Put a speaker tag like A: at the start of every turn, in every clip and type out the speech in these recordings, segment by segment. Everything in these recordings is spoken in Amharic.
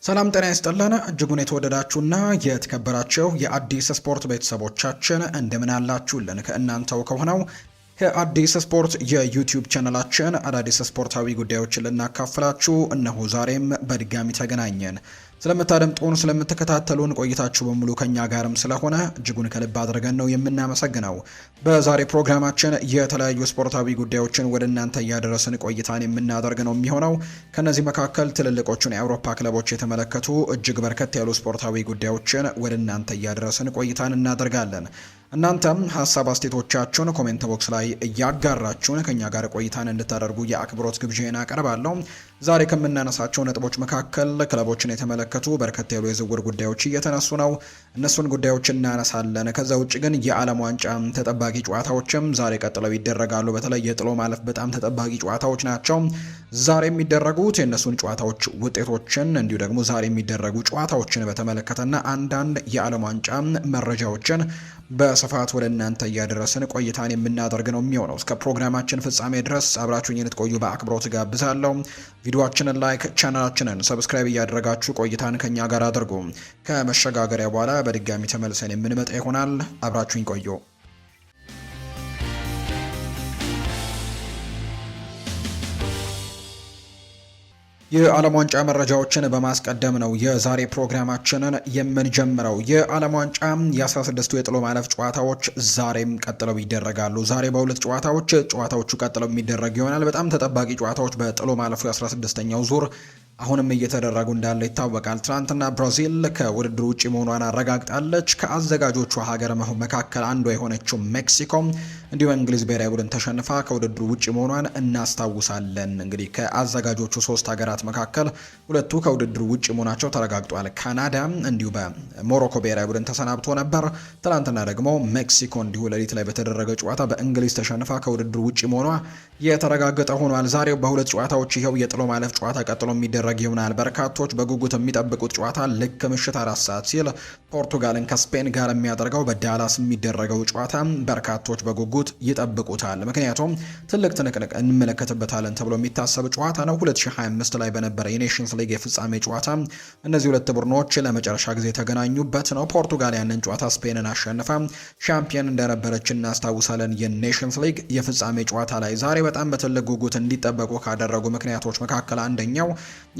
A: ሰላም ጤና ይስጥልን እጅጉን የተወደዳችሁና የተከበራችሁ የአዲስ ስፖርት ቤተሰቦቻችን እንደምን አላችሁልን? ከእናንተው ከሆነው ከአዲስ ስፖርት የዩቲዩብ ቻናላችን አዳዲስ ስፖርታዊ ጉዳዮችን ልናካፍላችሁ እነሆ ዛሬም በድጋሚ ተገናኘን። ስለምታደምጡን ስለምትከታተሉን ቆይታችሁ በሙሉ ከኛ ጋርም ስለሆነ እጅጉን ከልብ አድርገን ነው የምናመሰግነው። በዛሬ ፕሮግራማችን የተለያዩ ስፖርታዊ ጉዳዮችን ወደ እናንተ እያደረስን ቆይታን የምናደርግ ነው የሚሆነው። ከነዚህ መካከል ትልልቆቹን የአውሮፓ ክለቦች የተመለከቱ እጅግ በርከት ያሉ ስፖርታዊ ጉዳዮችን ወደ እናንተ እያደረስን ቆይታን እናደርጋለን። እናንተም ሀሳብ አስተያየቶቻችሁን ኮሜንት ቦክስ ላይ እያጋራችሁን ከኛ ጋር ቆይታን እንድታደርጉ የአክብሮት ግብዣዬን አቀርባለሁ። ዛሬ ከምናነሳቸው ነጥቦች መካከል ክለቦችን የተመለከቱ በርከት ያሉ የዝውውር ጉዳዮች እየተነሱ ነው። እነሱን ጉዳዮች እናነሳለን። ከዛ ውጭ ግን የዓለም ዋንጫ ተጠባቂ ጨዋታዎችም ዛሬ ቀጥለው ይደረጋሉ። በተለይ የጥሎ ማለፍ በጣም ተጠባቂ ጨዋታዎች ናቸው ዛሬ የሚደረጉት። የእነሱን ጨዋታዎች ውጤቶችን እንዲሁ ደግሞ ዛሬ የሚደረጉ ጨዋታዎችን በተመለከተና አንዳንድ የዓለም ዋንጫ መረጃዎችን በስፋት ወደ እናንተ እያደረስን ቆይታን የምናደርግ ነው የሚሆነው። እስከ ፕሮግራማችን ፍጻሜ ድረስ አብራችሁኝ እንድትቆዩ በአክብሮት ጋብዛለሁ። ቪዲዮአችንን ላይክ፣ ቻናላችንን ሰብስክራይብ እያደረጋችሁ ቆይታን ከኛ ጋር አድርጉ። ከመሸጋገሪያ በኋላ በድጋሚ ተመልሰን የምንመጣ ይሆናል። አብራችሁኝ ቆዩ። የዓለም ዋንጫ መረጃዎችን በማስቀደም ነው የዛሬ ፕሮግራማችንን የምንጀምረው። የዓለም ዋንጫ የ16ቱ የጥሎ ማለፍ ጨዋታዎች ዛሬም ቀጥለው ይደረጋሉ። ዛሬ በሁለት ጨዋታዎቹ ቀጥለው የሚደረግ ይሆናል። በጣም ተጠባቂ ጨዋታዎች በጥሎ ማለፉ የ16ኛው ዙር አሁንም እየተደረጉ እንዳለ ይታወቃል። ትናንትና ብራዚል ከውድድሩ ውጪ መሆኗን አረጋግጣለች። ከአዘጋጆቹ ሀገር መካከል አንዷ የሆነችው ሜክሲኮ እንዲሁም እንግሊዝ ብሔራዊ ቡድን ተሸንፋ ከውድድሩ ውጪ መሆኗን እናስታውሳለን። እንግዲህ ከአዘጋጆቹ ሶስት ሀገራት መካከል ሁለቱ ከውድድሩ ውጪ መሆናቸው ተረጋግጧል። ካናዳ እንዲሁ በሞሮኮ ብሔራዊ ቡድን ተሰናብቶ ነበር። ትናንትና ደግሞ ሜክሲኮ እንዲሁ ሌሊት ላይ በተደረገ ጨዋታ በእንግሊዝ ተሸንፋ ከውድድሩ ውጪ መሆኗ የተረጋገጠ ሆኗል። ዛሬ በሁለት ጨዋታዎች ይኸው የጥሎ ማለፍ ጨዋታ ቀጥሎ የሚደረግ ይሆናል። በርካቶች በጉጉት የሚጠብቁት ጨዋታ ልክ ምሽት 4 ሰዓት ሲል ፖርቱጋልን ከስፔን ጋር የሚያደርገው በዳላስ የሚደረገው ጨዋታ በርካቶች በጉጉት ይጠብቁታል። ምክንያቱም ትልቅ ትንቅንቅ እንመለከትበታለን ተብሎ የሚታሰብ ጨዋታ ነው። 2025 ላይ በነበረ የኔሽንስ ሊግ የፍጻሜ ጨዋታ እነዚህ ሁለት ቡድኖች ለመጨረሻ ጊዜ የተገናኙበት ነው። ፖርቱጋል ያንን ጨዋታ ስፔንን አሸንፋ ሻምፒዮን እንደነበረች እናስታውሳለን። የኔሽንስ ሊግ የፍጻሜ ጨዋታ ላይ ዛሬ በጣም በትልቅ ጉጉት እንዲጠበቁ ካደረጉ ምክንያቶች መካከል አንደኛው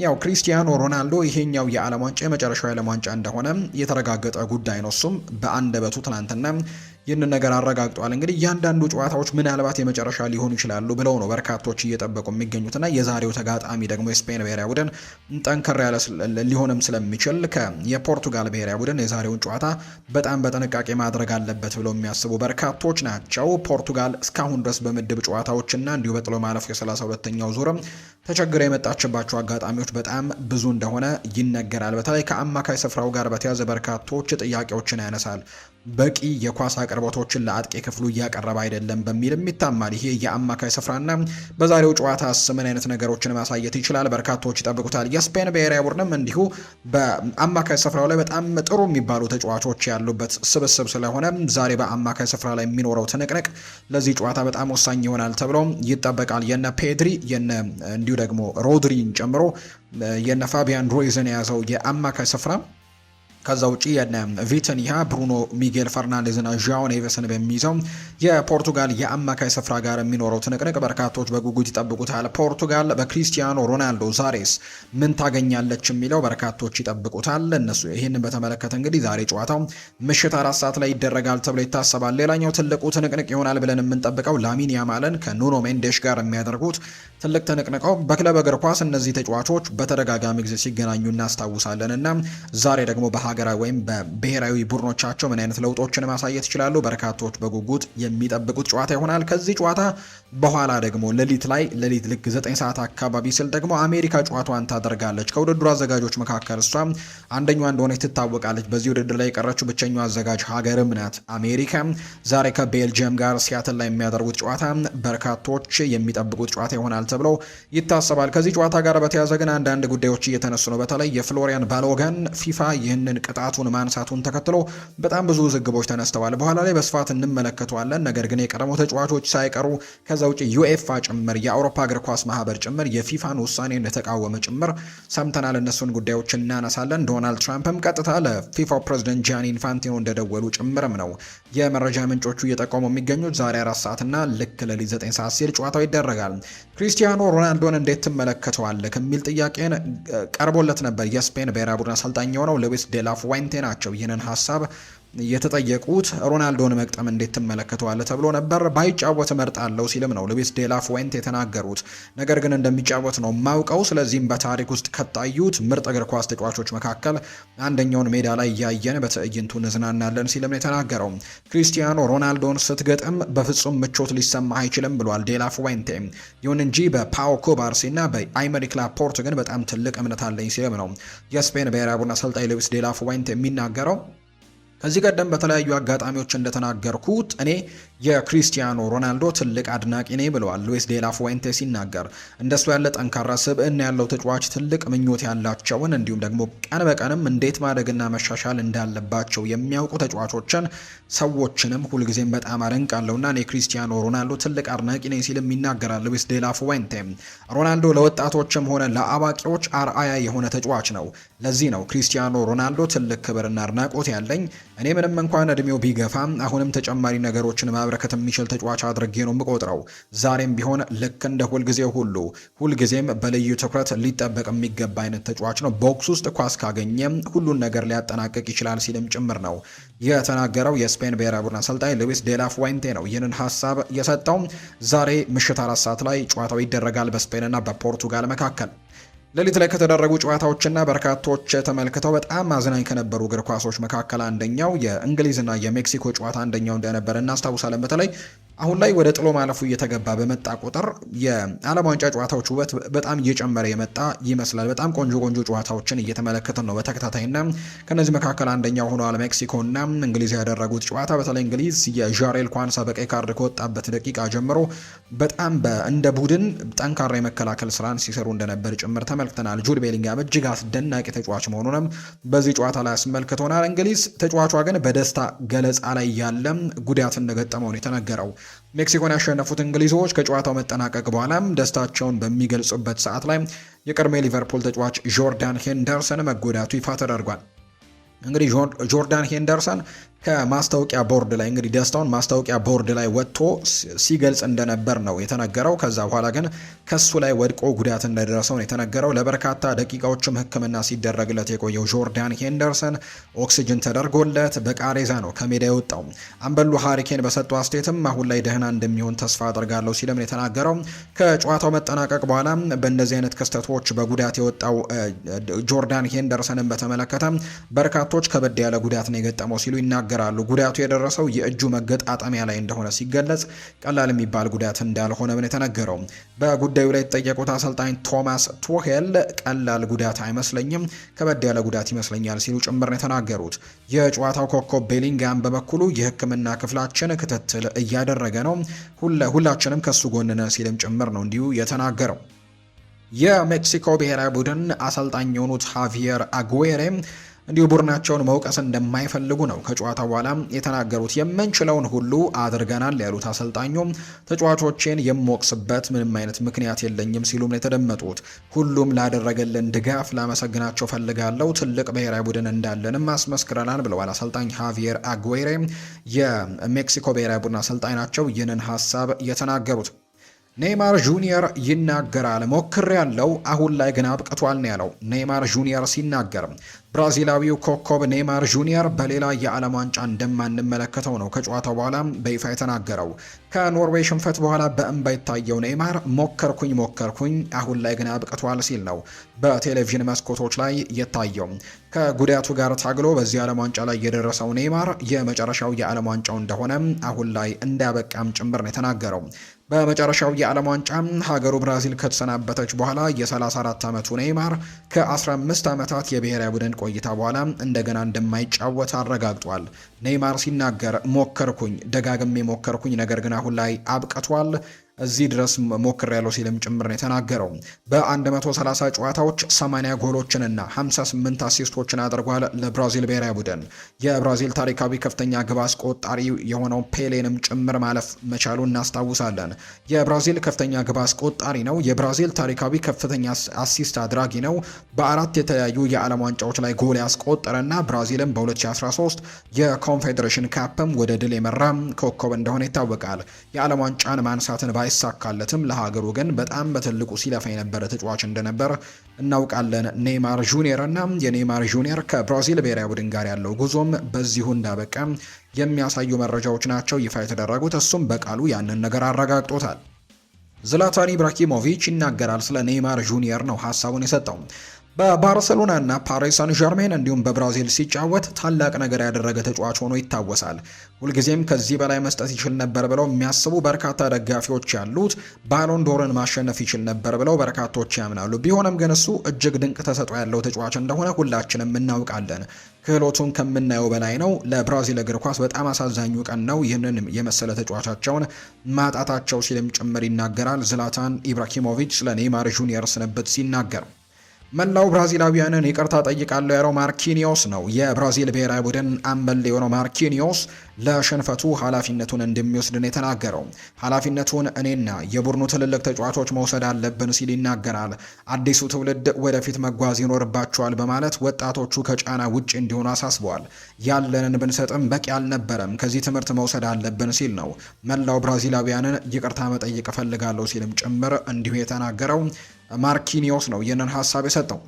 A: ያው ክሪስቲያኖ ሮናልዶ ይሄኛው የዓለም ዋንጫ የመጨረሻው የዓለም ዋንጫ እንደሆነ የተረጋገጠ ጉዳይ ነው። እሱም በአንደበቱ ትናንትና ይህንን ነገር አረጋግጧል። እንግዲህ እያንዳንዱ ጨዋታዎች ምናልባት የመጨረሻ ሊሆኑ ይችላሉ ብለው ነው በርካቶች እየጠበቁ የሚገኙትና የዛሬው ተጋጣሚ ደግሞ የስፔን ብሔራዊ ቡድን ጠንከር ያለ ሊሆንም ስለሚችል የፖርቱጋል ብሔራዊ ቡድን የዛሬውን ጨዋታ በጣም በጥንቃቄ ማድረግ አለበት ብለው የሚያስቡ በርካቶች ናቸው። ፖርቱጋል እስካሁን ድረስ በምድብ ጨዋታዎችና እንዲሁ በጥሎ ማለፍ የ32ኛው ዙርም ተቸግረ የመጣችባቸው አጋጣሚዎች በጣም ብዙ እንደሆነ ይነገራል። በተለይ ከአማካይ ስፍራው ጋር በተያዘ በርካቶች ጥያቄዎችን ያነሳል። በቂ የኳስ አቅርቦቶችን ለአጥቂ ክፍሉ እያቀረበ አይደለም በሚልም ይታማል። ይሄ የአማካይ ስፍራና በዛሬው ጨዋታ ምን አይነት ነገሮችን ማሳየት ይችላል? በርካቶች ይጠብቁታል። የስፔን ብሔራዊ ቡድንም እንዲሁ በአማካይ ስፍራው ላይ በጣም ጥሩ የሚባሉ ተጫዋቾች ያሉበት ስብስብ ስለሆነ ዛሬ በአማካይ ስፍራ ላይ የሚኖረው ትንቅንቅ ለዚህ ጨዋታ በጣም ወሳኝ ይሆናል ተብሎ ይጠበቃል። የነ ፔድሪ እንዲሁ ደግሞ ሮድሪን ጨምሮ የነ ፋቢያን ሩይዝን የያዘው የአማካይ ስፍራ ከዛ ውጪ የነ ቪቲኒያ፣ ብሩኖ ሚጌል ፈርናንዴዝና ዣኦ ኔቬስን በሚይዘው የፖርቱጋል የአማካይ ስፍራ ጋር የሚኖረው ትንቅንቅ በርካቶች በጉጉት ይጠብቁታል። ፖርቱጋል በክሪስቲያኖ ሮናልዶ ዛሬስ ምን ታገኛለች የሚለው በርካቶች ይጠብቁታል። እነሱ ይህንን በተመለከተ እንግዲህ ዛሬ ጨዋታው ምሽት 4 ሰዓት ላይ ይደረጋል ተብሎ ይታሰባል። ሌላኛው ትልቁ ትንቅንቅ ይሆናል ብለን የምንጠብቀው ላሚን ያማልን ከኑኖ ሜንዴሽ ጋር የሚያደርጉት ትልቅ ትንቅንቀው በክለብ እግር ኳስ እነዚህ ተጫዋቾች በተደጋጋሚ ጊዜ ሲገናኙ እናስታውሳለን እና ዛሬ ደግሞ ሀገራዊ ወይም በብሔራዊ ቡድኖቻቸው ምን አይነት ለውጦችን ማሳየት ይችላሉ? በርካቶች በጉጉት የሚጠብቁት ጨዋታ ይሆናል። ከዚህ ጨዋታ በኋላ ደግሞ ሌሊት ልክ 9 ሰዓት አካባቢ ስል ደግሞ አሜሪካ ጨዋታዋን ታደርጋለች። ከውድድሩ አዘጋጆች መካከል እሷ አንደኛዋ እንደሆነች ትታወቃለች። በዚህ ውድድር ላይ የቀረችው ብቸኛዋ አዘጋጅ ሀገርም ናት አሜሪካ። ዛሬ ከቤልጅየም ጋር ሲያትል ላይ የሚያደርጉት ጨዋታ በርካቶች የሚጠብቁት ጨዋታ ይሆናል ተብሎ ይታሰባል። ከዚህ ጨዋታ ጋር በተያያዘ ግን አንዳንድ ጉዳዮች እየተነሱ ነው። በተለይ የፍሎሪያን ባሎጋን ፊፋ ይህንን ቅጣቱን ማንሳቱን ተከትሎ በጣም ብዙ ውዝግቦች ተነስተዋል። በኋላ ላይ በስፋት እንመለከተዋለን። ነገር ግን የቀድሞ ተጫዋቾች ሳይቀሩ ከዛ ውጭ ዩኤፋ ጭምር የአውሮፓ እግር ኳስ ማህበር ጭምር የፊፋን ውሳኔ እንደተቃወመ ጭምር ሰምተናል። እነሱን ጉዳዮች እናነሳለን። ዶናልድ ትራምፕም ቀጥታ ለፊፋው ፕሬዚደንት ጂያኒ ኢንፋንቲኖ እንደደወሉ ጭምርም ነው የመረጃ ምንጮቹ እየጠቆሙ የሚገኙት። ዛሬ 4 ሰዓትና ልክ ሌሊት 9 ሰዓት ሲል ጨዋታው ይደረጋል። ክሪስቲያኖ ሮናልዶን እንዴት ትመለከተዋለህ ከሚል ጥያቄን ቀርቦለት ነበር። የስፔን ብሔራዊ ቡድን አሰልጣኝ የሆነው ሉዊስ ዴላ ፉዌንቴ ናቸው ይህንን ሀሳብ የተጠየቁት። ሮናልዶን መቅጠም እንዴት ትመለከተዋለህ ተብሎ ነበር። ባይጫወት እመርጣለሁ ሲልም ነው ሉዊስ ዴላ ፉዌንቴ የተናገሩት። ነገር ግን እንደሚጫወት ነው ማውቀው፣ ስለዚህም በታሪክ ውስጥ ከታዩት ምርጥ እግር ኳስ ተጫዋቾች መካከል አንደኛውን ሜዳ ላይ እያየን በትዕይንቱ እንዝናናለን ሲልም ነው የተናገረው። ክሪስቲያኖ ሮናልዶን ስትገጥም በፍጹም ምቾት ሊሰማ አይችልም ብሏል ዴላ ፉዌንቴ። ይሁን እንጂ በፓኦ ኩባርሲ እና በአይመሪክ ላፖርት ግን በጣም ትልቅ እምነት አለኝ ሲልም ነው የስፔን ብሔራዊ ቡድን አሰልጣኝ ሉዊስ ዴላ ፉዌንቴ የሚናገረው። ከዚህ ቀደም በተለያዩ አጋጣሚዎች እንደተናገርኩት እኔ የክሪስቲያኖ ሮናልዶ ትልቅ አድናቂ ነኝ ብለዋል ሉዊስ ዴላ ፉዌንቴ ሲናገር። እንደሱ ያለ ጠንካራ ስብዕና ያለው ተጫዋች፣ ትልቅ ምኞት ያላቸውን እንዲሁም ደግሞ ቀን በቀንም እንዴት ማደግና መሻሻል እንዳለባቸው የሚያውቁ ተጫዋቾችን ሰዎችንም ሁልጊዜም በጣም አደንቃለሁና እኔ ክሪስቲያኖ ሮናልዶ ትልቅ አድናቂ ነኝ ሲልም ይናገራል ሉዊስ ዴላ ፉዌንቴ። ሮናልዶ ለወጣቶችም ሆነ ለአዋቂዎች አርአያ የሆነ ተጫዋች ነው። ለዚህ ነው ክሪስቲያኖ ሮናልዶ ትልቅ ክብርና አድናቆት ያለኝ። እኔ ምንም እንኳን እድሜው ቢገፋም አሁንም ተጨማሪ ነገሮችን ማበረከት የሚችል ተጫዋች አድርጌ ነው የምቆጥረው። ዛሬም ቢሆን ልክ እንደ ሁልጊዜው ሁሉ ሁልጊዜም በልዩ ትኩረት ሊጠበቅ የሚገባ አይነት ተጫዋች ነው። ቦክስ ውስጥ ኳስ ካገኘም ሁሉን ነገር ሊያጠናቅቅ ይችላል ሲልም ጭምር ነው የተናገረው። የስፔን ብሔራዊ ቡድን አሰልጣኝ ሉዊስ ዴላ ፉዌንቴ ነው ይህንን ሀሳብ የሰጠው። ዛሬ ምሽት 4 ሰዓት ላይ ጨዋታው ይደረጋል በስፔንና በፖርቱጋል መካከል። ሌሊት ላይ ከተደረጉ ጨዋታዎችና በርካቶች ተመልክተው በጣም አዝናኝ ከነበሩ እግር ኳሶች መካከል አንደኛው የእንግሊዝና የሜክሲኮ ጨዋታ አንደኛው እንደነበረ እናስታውሳለን። በተለይ አሁን ላይ ወደ ጥሎ ማለፉ እየተገባ በመጣ ቁጥር የዓለም ዋንጫ ጨዋታዎች ውበት በጣም እየጨመረ የመጣ ይመስላል። በጣም ቆንጆ ጨዋታዎችን እየተመለከትን ነው በተከታታይና ከነዚህ መካከል አንደኛው ሆኗል ሜክሲኮና እንግሊዝ ያደረጉት ጨዋታ። በተለይ እንግሊዝ የዣሬል ኳንሳ በቀይ ካርድ ከወጣበት ደቂቃ ጀምሮ በጣም እንደ ቡድን ጠንካራ የመከላከል ስራን ሲሰሩ እንደነበር ጭምር ተመልክተናል። ጁድ ቤሊንጋም እጅግ አስደናቂ ተጫዋች መሆኑንም በዚህ ጨዋታ ላይ አስመልክቶናል። እንግሊዝ ተጫዋቿ ግን በደስታ ገለጻ ላይ ያለ ጉዳት እንደገጠመው ነው የተነገረው። ሜክሲኮን ያሸነፉት እንግሊዞች ከጨዋታው መጠናቀቅ በኋላም ደስታቸውን በሚገልጹበት ሰዓት ላይ የቀድሞ ሊቨርፑል ተጫዋች ጆርዳን ሄንደርሰን መጎዳቱ ይፋ ተደርጓል። እንግዲህ ጆርዳን ሄንደርሰን ከማስታወቂያ ቦርድ ላይ እንግዲህ ደስታውን ማስታወቂያ ቦርድ ላይ ወጥቶ ሲገልጽ እንደነበር ነው የተነገረው። ከዛ በኋላ ግን ከሱ ላይ ወድቆ ጉዳት እንደደረሰው ነው የተነገረው። ለበርካታ ደቂቃዎችም ሕክምና ሲደረግለት የቆየው ጆርዳን ሄንደርሰን ኦክሲጅን ተደርጎለት በቃሬዛ ነው ከሜዳ የወጣው። አምበሉ ሃሪኬን በሰጠው አስተያየትም አሁን ላይ ደህና እንደሚሆን ተስፋ አድርጋለሁ ሲልም ነው የተናገረው። ከጨዋታው መጠናቀቅ በኋላ በእንደዚህ አይነት ክስተቶች በጉዳት የወጣው ጆርዳን ሄንደርሰንን በተመለከተ በርካቶች ከበድ ያለ ጉዳት ነው የገጠመው ሲሉ ይናገራሉ። ጉዳቱ የደረሰው የእጁ መገጣጠሚያ ላይ እንደሆነ ሲገለጽ ቀላል የሚባል ጉዳት እንዳልሆነ ምን የተነገረው። በጉዳዩ ላይ የተጠየቁት አሰልጣኝ ቶማስ ቱሄል ቀላል ጉዳት አይመስለኝም፣ ከበድ ያለ ጉዳት ይመስለኛል ሲሉ ጭምር ነው የተናገሩት። የጨዋታው ኮከብ ቤሊንጋም በበኩሉ የሕክምና ክፍላችን ክትትል እያደረገ ነው፣ ሁላችንም ከሱ ጎን ነን ሲልም ጭምር ነው እንዲሁ የተናገረው። የሜክሲኮ ብሔራዊ ቡድን አሰልጣኝ የሆኑት ሃቪየር አጉዌሬ እንዲሁ ቡድናቸውን መውቀስ እንደማይፈልጉ ነው ከጨዋታ በኋላ የተናገሩት። የምንችለውን ሁሉ አድርገናል ያሉት አሰልጣኙ ተጫዋቾቼን የምወቅስበት ምንም አይነት ምክንያት የለኝም ሲሉም ነው የተደመጡት። ሁሉም ላደረገልን ድጋፍ ላመሰግናቸው ፈልጋለሁ፣ ትልቅ ብሔራዊ ቡድን እንዳለንም አስመስክረናል ብለዋል አሰልጣኝ ሃቪየር አጉዌሬ። የሜክሲኮ ብሔራዊ ቡድን አሰልጣኝ ናቸው ይህንን ሀሳብ የተናገሩት። ኔይማር ጁኒየር ይናገራል። ሞክሬያለሁ፣ አሁን ላይ ግን አብቅቷል ነው ያለው ኔይማር ጁኒየር ሲናገር። ብራዚላዊው ኮከብ ኔይማር ጁኒየር በሌላ የዓለም ዋንጫ እንደማንመለከተው ነው ከጨዋታው በኋላ በይፋ የተናገረው። ከኖርዌይ ሽንፈት በኋላ በእንባ የታየው ኔይማር ሞከርኩኝ አሁን ላይ ግን አብቅቷል ሲል ነው በቴሌቪዥን መስኮቶች ላይ የታየው። ከጉዳቱ ጋር ታግሎ በዚህ ዓለም ዋንጫ ላይ የደረሰው ኔይማር የመጨረሻው የዓለም ዋንጫው እንደሆነ አሁን ላይ እንዳበቃም ጭምር ነው የተናገረው። በመጨረሻው የዓለም ዋንጫ ሀገሩ ብራዚል ከተሰናበተች በኋላ የ34 ዓመቱ ኔይማር ከ15 ዓመታት የብሔራዊ ቡድን ቆይታ በኋላ እንደገና እንደማይጫወት አረጋግጧል። ኔይማር ሲናገር ደጋግሜ ሞከርኩኝ፣ ነገር ግን አሁን ላይ አብቅቷል። እዚህ ድረስ ሞክሬያለሁ ሲልም ጭምር ነው የተናገረው። በ130 ጨዋታዎች 80 ጎሎችንና 58 አሲስቶችን አድርጓል ለብራዚል ብሔራዊ ቡድን። የብራዚል ታሪካዊ ከፍተኛ ግብ አስቆጣሪ የሆነው ፔሌንም ጭምር ማለፍ መቻሉ እናስታውሳለን። የብራዚል ከፍተኛ ግብ አስቆጣሪ ነው። የብራዚል ታሪካዊ ከፍተኛ አሲስት አድራጊ ነው። በአራት የተለያዩ የዓለም ዋንጫዎች ላይ ጎል ያስቆጠረና ብራዚልም በ2013 የኮንፌዴሬሽን ካፕም ወደ ድል የመራ ኮከብ እንደሆነ ይታወቃል። የዓለም ዋንጫን ማንሳትን ባይሳካለትም ለሀገሩ ግን በጣም በትልቁ ሲለፋ የነበረ ተጫዋች እንደነበር እናውቃለን። ኔይማር ጁኒየር እና የኔይማር ጁኒየር ከብራዚል ብሔራዊ ቡድን ጋር ያለው ጉዞም በዚሁ እንዳበቃ የሚያሳዩ መረጃዎች ናቸው ይፋ የተደረጉት። እሱም በቃሉ ያንን ነገር አረጋግጦታል። ዝላታን ኢብራሂሞቪች ይናገራል። ስለ ኔይማር ጁኒየር ነው ሀሳቡን የሰጠው። በባርሰሎና እና ፓሪስ ሳን ዠርሜን እንዲሁም በብራዚል ሲጫወት ታላቅ ነገር ያደረገ ተጫዋች ሆኖ ይታወሳል። ሁልጊዜም ከዚህ በላይ መስጠት ይችል ነበር ብለው የሚያስቡ በርካታ ደጋፊዎች ያሉት፣ ባሎን ዶርን ማሸነፍ ይችል ነበር ብለው በርካቶች ያምናሉ። ቢሆንም ግን እሱ እጅግ ድንቅ ተሰጥኦ ያለው ተጫዋች እንደሆነ ሁላችንም እናውቃለን። ክህሎቱን ከምናየው በላይ ነው። ለብራዚል እግር ኳስ በጣም አሳዛኙ ቀን ነው ይህንን የመሰለ ተጫዋቻቸውን ማጣታቸው ሲልም ጭምር ይናገራል። ዝላታን ኢብራሂሞቪች ስለ ኔይማር ጁኒየር ስንብት ሲናገር መላው ብራዚላዊያንን ይቅርታ ጠይቃለሁ ያለው ማርኪኒዮስ ነው። የብራዚል ብሔራዊ ቡድን አምበል የሆነው ማርኪኒዮስ ለሽንፈቱ ኃላፊነቱን እንደሚወስድን የተናገረው ኃላፊነቱን እኔና የቡድኑ ትልልቅ ተጫዋቾች መውሰድ አለብን ሲል ይናገራል። አዲሱ ትውልድ ወደፊት መጓዝ ይኖርባቸዋል በማለት ወጣቶቹ ከጫና ውጭ እንዲሆኑ አሳስበዋል። ያለንን ብንሰጥም በቂ አልነበረም፣ ከዚህ ትምህርት መውሰድ አለብን ሲል ነው መላው ብራዚላዊያንን ይቅርታ መጠየቅ እፈልጋለሁ ሲልም ጭምር እንዲሁ የተናገረው ማርኪኒዮስ ነው ይህንን ሀሳብ የሰጠው።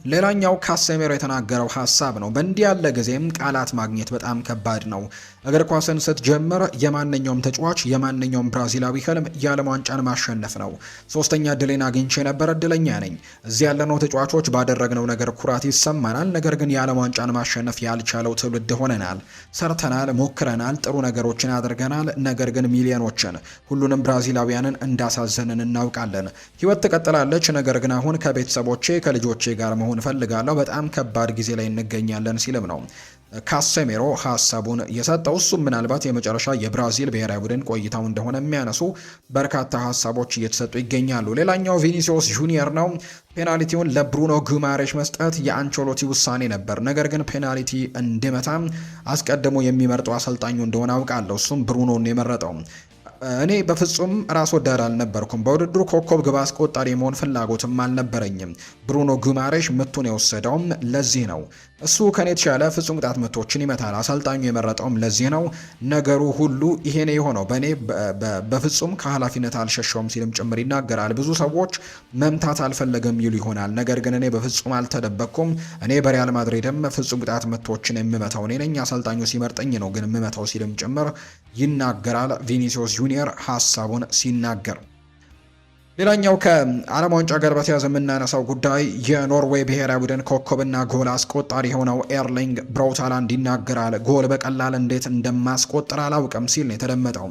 A: ሌላኛው ካሴሜሮ የተናገረው ሀሳብ ነው። በእንዲህ ያለ ጊዜም ቃላት ማግኘት በጣም ከባድ ነው። እግር ኳስን ስትጀምር የማንኛውም ተጫዋች የማንኛውም ብራዚላዊ ህልም የዓለም ዋንጫን ማሸነፍ ነው። ሶስተኛ እድሌን አግኝቼ ነበር፣ እድለኛ ነኝ። እዚህ ያለነው ተጫዋቾች ባደረግነው ነገር ኩራት ይሰማናል። ነገር ግን የዓለም ዋንጫን ማሸነፍ ያልቻለው ትውልድ ሆነናል። ሰርተናል፣ ሞክረናል፣ ጥሩ ነገሮችን አድርገናል። ነገር ግን ሚሊዮኖችን፣ ሁሉንም ብራዚላዊያንን እንዳሳዘንን እናውቃለን። ህይወት ትቀጥላለች። ነገር ግን አሁን ከቤተሰቦቼ ከልጆቼ ጋር መሆን እፈልጋለሁ። በጣም ከባድ ጊዜ ላይ እንገኛለን ሲልም ነው ካሴሜሮ ሀሳቡን የሰጠው። እሱም ምናልባት የመጨረሻ የብራዚል ብሔራዊ ቡድን ቆይታው እንደሆነ የሚያነሱ በርካታ ሀሳቦች እየተሰጡ ይገኛሉ። ሌላኛው ቪኒሲዮስ ጁኒየር ነው። ፔናልቲውን ለብሩኖ ጉማሬሽ መስጠት የአንቸሎቲ ውሳኔ ነበር፣ ነገር ግን ፔናልቲ እንዲመታ አስቀድሞ የሚመርጠው አሰልጣኙ እንደሆነ አውቃለሁ። እሱም ብሩኖን የመረጠው እኔ በፍጹም ራስ ወዳድ አልነበርኩም። በውድድሩ ኮከብ ግብ አስቆጣሪ የመሆን ፍላጎትም አልነበረኝም። ብሩኖ ጉማሬሽ ምቱን የወሰደውም ለዚህ ነው። እሱ ከኔ የተሻለ ፍጹም ቅጣት ምቶችን ይመታል። አሰልጣኙ የመረጠውም ለዚህ ነው። ነገሩ ሁሉ ይሄ ነው የሆነው። በእኔ በፍጹም ከኃላፊነት አልሸሸውም ሲልም ጭምር ይናገራል። ብዙ ሰዎች መምታት አልፈለገም ይሉ ይሆናል፣ ነገር ግን እኔ በፍጹም አልተደበቅኩም። እኔ በሪያል ማድሪድም ፍጹም ቅጣት ምቶችን የምመታው እኔ ነኝ። አሰልጣኙ ሲመርጠኝ ነው ግን የምመታው ሲልም ጭምር ይናገራል ቪኒሲዮስ ጁኒየር ሀሳቡን ሲናገር። ሌላኛው ከዓለም ዋንጫ ጋር በተያያዘ የምናነሳው ጉዳይ የኖርዌይ ብሔራዊ ቡድን ኮከብና ጎል አስቆጣሪ የሆነው ኤርሊንግ ብራውት ሃላንድ ይናገራል። ጎል በቀላል እንዴት እንደማስቆጥር አላውቅም ሲል ነው የተደመጠው።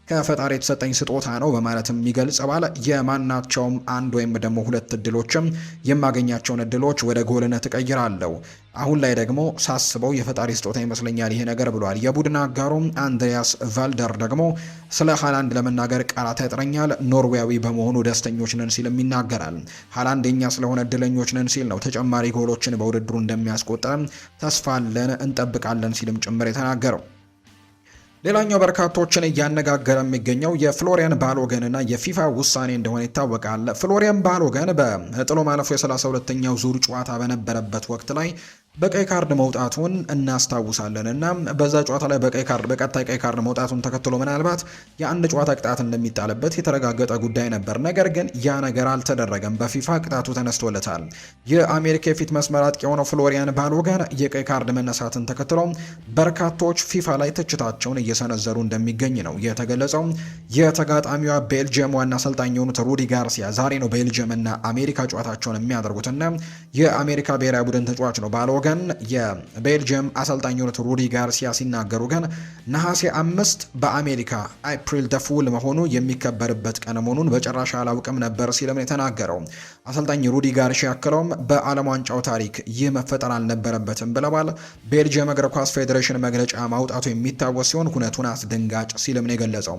A: ከፈጣሪ የተሰጠኝ ስጦታ ነው በማለትም ይገልጸዋል። የማናቸውም አንድ ወይም ደግሞ ሁለት እድሎችም የማገኛቸውን እድሎች ወደ ጎልነት እቀይራለሁ። አሁን ላይ ደግሞ ሳስበው የፈጣሪ ስጦታ ይመስለኛል ይሄ ነገር ብሏል። የቡድን አጋሩም አንድሪያስ ቫልደር ደግሞ ስለ ሃላንድ ለመናገር ቃላት ያጥረኛል፣ ኖርዌያዊ በመሆኑ ደስተኞች ነን ሲልም ይናገራል። ሃላንድ የኛ ስለሆነ እድለኞች ነን ሲል ነው ተጨማሪ ጎሎችን በውድድሩ እንደሚያስቆጥር ተስፋ አለን፣ እንጠብቃለን ሲልም ጭምር የተናገረው። ሌላኛው በርካቶችን እያነጋገረ የሚገኘው የፍሎሪያን ባሎገንና የፊፋ ውሳኔ እንደሆነ ይታወቃል። ፍሎሪያን ባሎገን በጥሎ ማለፉ የ32ኛው ዙር ጨዋታ በነበረበት ወቅት ላይ በቀይ ካርድ መውጣቱን እናስታውሳለን እና በዛ ጨዋታ ላይ በቀጣይ ቀይ ካርድ መውጣቱን ተከትሎ ምናልባት የአንድ ጨዋታ ቅጣት እንደሚጣልበት የተረጋገጠ ጉዳይ ነበር። ነገር ግን ያ ነገር አልተደረገም። በፊፋ ቅጣቱ ተነስቶለታል። የአሜሪካ የፊት መስመር አጥቂ የሆነው ፍሎሪያን ባሎገን የቀይ ካርድ መነሳትን ተከትሎ በርካቶች ፊፋ ላይ ትችታቸውን እየሰነዘሩ እንደሚገኝ ነው የተገለጸው። የተጋጣሚዋ ቤልጅየም ዋና አሰልጣኝ የሆኑት ሩዲ ጋርሲያ ዛሬ ነው ቤልጅየም እና አሜሪካ ጨዋታቸውን የሚያደርጉትና የአሜሪካ ብሔራዊ ቡድን ተጫዋች ነው ባሎገን ባሎገን የቤልጅየም አሰልጣኝ የሆኑት ሩዲ ጋርሲያ ሲናገሩ ግን ነሐሴ 5 በአሜሪካ ኤፕሪል ደ ፉል መሆኑ የሚከበርበት ቀን መሆኑን በጭራሽ አላውቅም ነበር ሲልም የተናገረው አሰልጣኝ ሩዲ ጋርሲያ ያክለውም በዓለም ዋንጫው ታሪክ ይህ መፈጠር አልነበረበትም ብለዋል። ቤልጅየም እግር ኳስ ፌዴሬሽን መግለጫ ማውጣቱ የሚታወስ ሲሆን ሁነቱን አስደንጋጭ ሲልም ነው የገለጸው።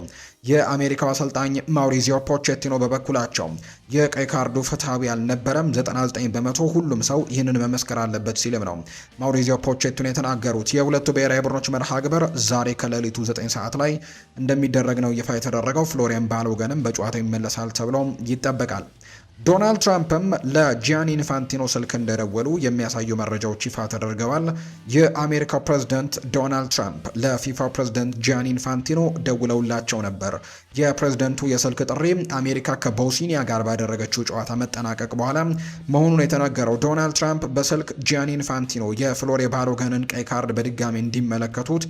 A: የአሜሪካው አሰልጣኝ ማውሪዚዮ ፖቼቲኖ በበኩላቸው የቀይ ካርዱ ፍትሐዊ አልነበረም፣ 99 በመቶ ሁሉም ሰው ይህንን መመስከር አለበት ሲልም ነው ማውሪዚዮ ፖቼቲኖ የተናገሩት። የሁለቱ ብሔራዊ ቡድኖች መርሃ ግብር ዛሬ ከሌሊቱ 9 ሰዓት ላይ እንደሚደረግ ነው ይፋ የተደረገው። ፍሎሪያን ባሎገንም በጨዋታው ይመለሳል ተብሎ ይጠበቃል። ዶናልድ ትራምፕም ለጂያኒ ኢንፋንቲኖ ስልክ እንደደወሉ የሚያሳዩ መረጃዎች ይፋ ተደርገዋል። የአሜሪካው ፕሬዝዳንት ዶናልድ ትራምፕ ለፊፋው ፕሬዝዳንት ጂያኒ ኢንፋንቲኖ ደውለውላቸው ነበር። የፕሬዝዳንቱ የስልክ ጥሪ አሜሪካ ከቦስኒያ ጋር ባደረገችው ጨዋታ መጠናቀቅ በኋላ መሆኑን የተነገረው ዶናልድ ትራምፕ በስልክ ጂያኒ ኢንፋንቲኖ የፍሎሪያን ባሎገንን ቀይ ካርድ በድጋሚ እንዲመለከቱት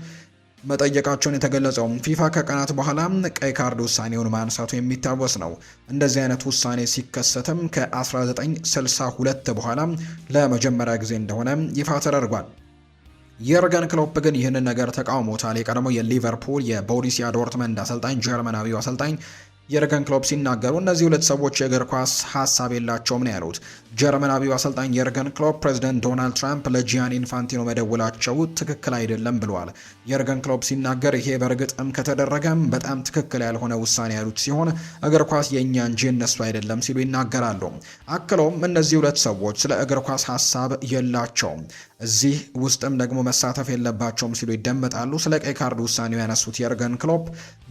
A: መጠየቃቸውን የተገለጸው ፊፋ ከቀናት በኋላ ቀይ ካርድ ውሳኔውን ማንሳቱ የሚታወስ ነው። እንደዚህ አይነት ውሳኔ ሲከሰትም ከ1962 በኋላ ለመጀመሪያ ጊዜ እንደሆነ ይፋ ተደርጓል። የርገን ክሎፕ ግን ይህንን ነገር ተቃውሞታል። የቀድሞው የሊቨርፑል የቦሩሲያ ዶርትመንድ አሰልጣኝ ጀርመናዊው አሰልጣኝ የርገን ክሎፕ ሲናገሩ እነዚህ ሁለት ሰዎች የእግር ኳስ ሀሳብ የላቸውም ነው ያሉት። ጀርመናዊው አሰልጣኝ የርገን ክሎፕ ፕሬዚደንት ዶናልድ ትራምፕ ለጂያኒ ኢንፋንቲኖ መደወላቸው ትክክል አይደለም ብለዋል። የርገን ክሎፕ ሲናገር ይሄ በእርግጥም ከተደረገም በጣም ትክክል ያልሆነ ውሳኔ ያሉት ሲሆን እግር ኳስ የእኛ እንጂ እነሱ አይደለም ሲሉ ይናገራሉ። አክለውም እነዚህ ሁለት ሰዎች ስለ እግር ኳስ ሀሳብ የላቸውም፣ እዚህ ውስጥም ደግሞ መሳተፍ የለባቸውም ሲሉ ይደመጣሉ። ስለ ቀይ ካርድ ውሳኔው ያነሱት የርገን ክሎፕ